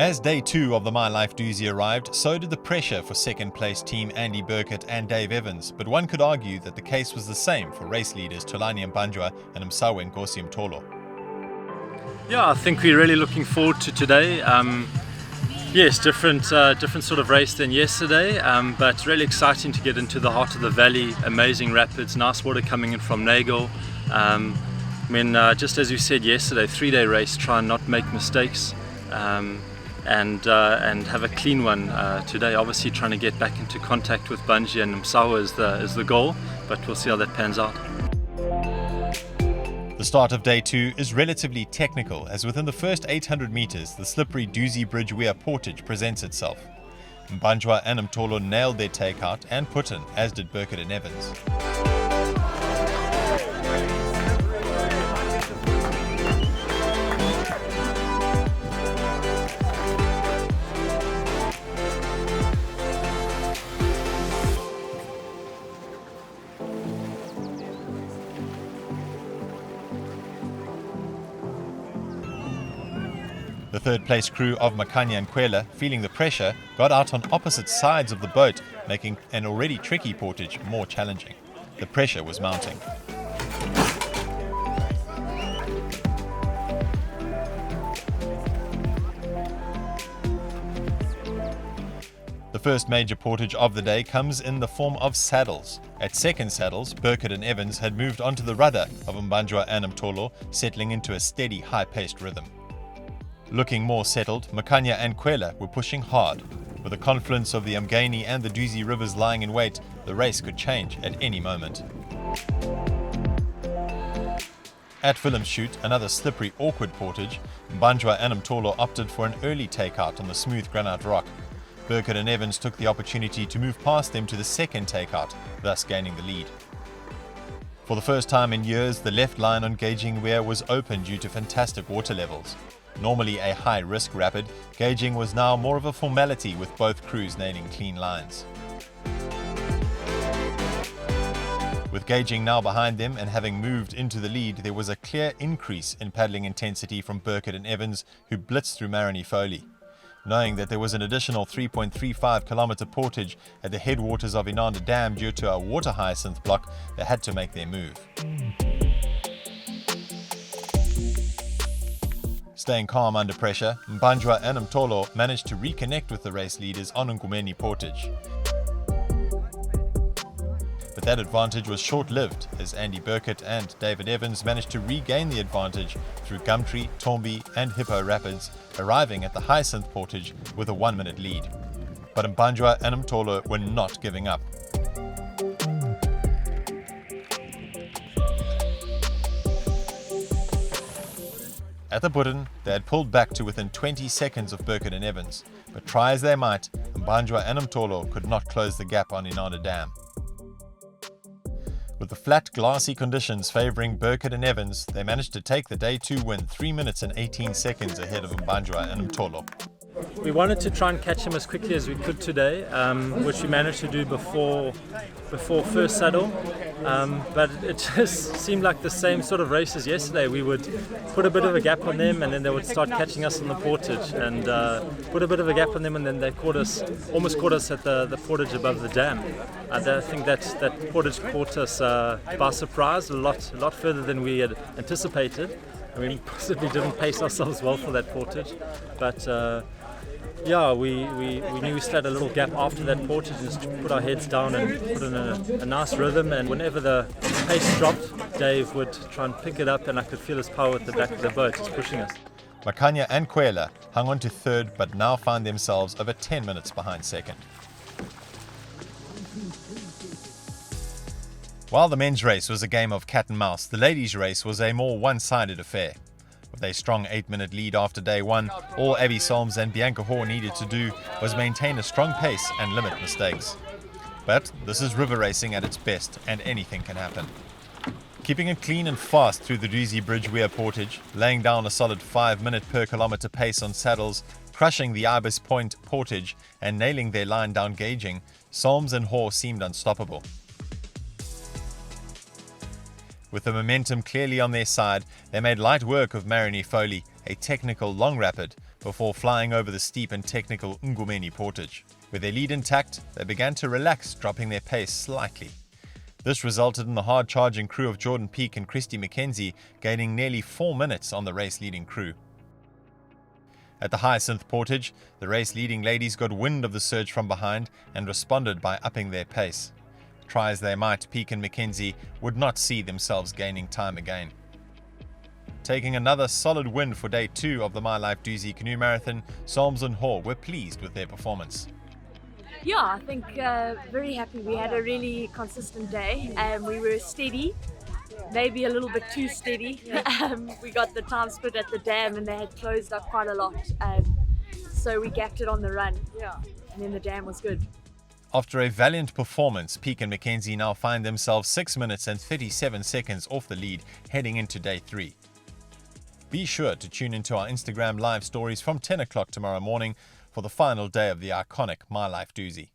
As day 2 of the My Life Dusi arrived, so did the pressure for second place team Andy Burkett and Dave Evans, but one could argue that the case was the same for race leaders Tolani Mbanjwa and Msawe Nkosi Mtolo. Yeah, I think we're really looking forward to today. Yes, different sort of race than yesterday, but really exciting to get into the heart of the valley. Amazing rapids, nice water coming in from Nagel. Just as you said yesterday, 3-day race, try and not make mistakes. And have a clean one today. Obviously trying to get back into contact with Bunji and Msawa is the goal, but we'll see how that pans out. The start of day 2 is relatively technical, as within the first 800 meters the slippery Dusi Bridge Weir portage presents itself. Mbanjwa and Mtolo nailed their takeout and put in, as did Burkett and Evans. The third place crew of Makanya and Kwela, feeling the pressure, got out on opposite sides of the boat, making an already tricky portage more challenging. The pressure was mounting. The first major portage of the day comes in the form of saddles. At second saddles, Burkett and Evans had moved onto the rudder of Mbanjwa and Mtolo, settling into a steady, high-paced rhythm. Looking more settled, Makanya and Kwela were pushing hard. With the confluence of the Mgeni and the Dusi rivers lying in wait, the race could change at any moment. At Willemshoot, another slippery, awkward portage, Mbanjwa and Mtolo opted for an early takeout on the smooth granite rock. Burkett and Evans took the opportunity to move past them to the second takeout, thus gaining the lead. For the first time in years, the left line on gauging Weir was open due to fantastic water levels. Normally a high-risk rapid, gauging was now more of a formality with both crews nailing clean lines. With gauging now behind them and having moved into the lead, there was a clear increase in paddling intensity from Burkett and Evans, who blitzed through Mylife. Knowing that there was an additional 3.35 kilometer portage at the headwaters of Inanda Dam due to a water hyacinth block, they had to make their move. Staying calm under pressure, Mbanjwa and Mtolo managed to reconnect with the race leaders on Ngumeni portage. But that advantage was short-lived, as Andy Burkett and David Evans managed to regain the advantage through Gumtree, Tombi and Hippo Rapids, arriving at the Hyacinth portage with a 1-minute lead. But Mbanjwa and Mtolo were not giving up. At the Budden, they had pulled back to within 20 seconds of Burkett and Evans, but try as they might, Mbanjwa and Mtolo could not close the gap on Inanda Dam. With the flat, glassy conditions favouring Burkett and Evans, they managed to take the day 2 win 3 minutes and 18 seconds ahead of Mbanjwa and Mtolo. We wanted to try and catch him as quickly as we could today, which we managed to do before first saddle. But it just seemed like the same sort of race as yesterday. We would put a bit of a gap on them, and then they would start catching us on the portage, and put a bit of a gap on them, and then they almost caught us at the portage above the dam. I think that portage caught us by surprise, a lot further than we had anticipated. I mean, possibly didn't pace ourselves well for that portage, but we knew we still had a little gap after that portage, and just put our heads down and put in a nice rhythm. And whenever the pace dropped, Dave would try and pick it up, and I could feel his power at the back of the boat, just pushing us. Makanya and Kwela hung on to third, but now found themselves over 10 minutes behind second. While the men's race was a game of cat and mouse, the ladies' race was a more one-sided affair. With a strong 8-minute lead after day 1, all Abby Solms and Bianca Hoare needed to do was maintain a strong pace and limit mistakes. But this is river racing at its best, and anything can happen. Keeping it clean and fast through the Dusi Bridge Weir portage, laying down a solid 5-minute per kilometer pace on saddles, crushing the Ibis Point portage and nailing their line down gauging, Solms and Hoare seemed unstoppable. With the momentum clearly on their side, they made light work of Mylife, a technical long rapid, before flying over the steep and technical Ngumeni portage. With their lead intact, they began to relax, dropping their pace slightly. This resulted in the hard-charging crew of Jordan Peak and Christy McKenzie gaining nearly 4 minutes on the race-leading crew. At the Hyacinth portage, the race-leading ladies got wind of the surge from behind and responded by upping their pace. Try as they might, Peak and McKenzie would not see themselves gaining time again. Taking another solid win for day 2 of the My Life Dusi canoe marathon, Solms and Hall were pleased with their performance. Yeah, I think very happy. We had a really consistent day and we were steady, maybe a little bit too steady. We got the time split at the dam and they had closed up quite a lot, so we gapped it on the run, and then the dam was good. After a valiant performance, Peak and McKenzie now find themselves 6 minutes and 37 seconds off the lead heading into day 3. Be sure to tune into our Instagram live stories from 10 o'clock tomorrow morning for the final day of the iconic My Life Dusi.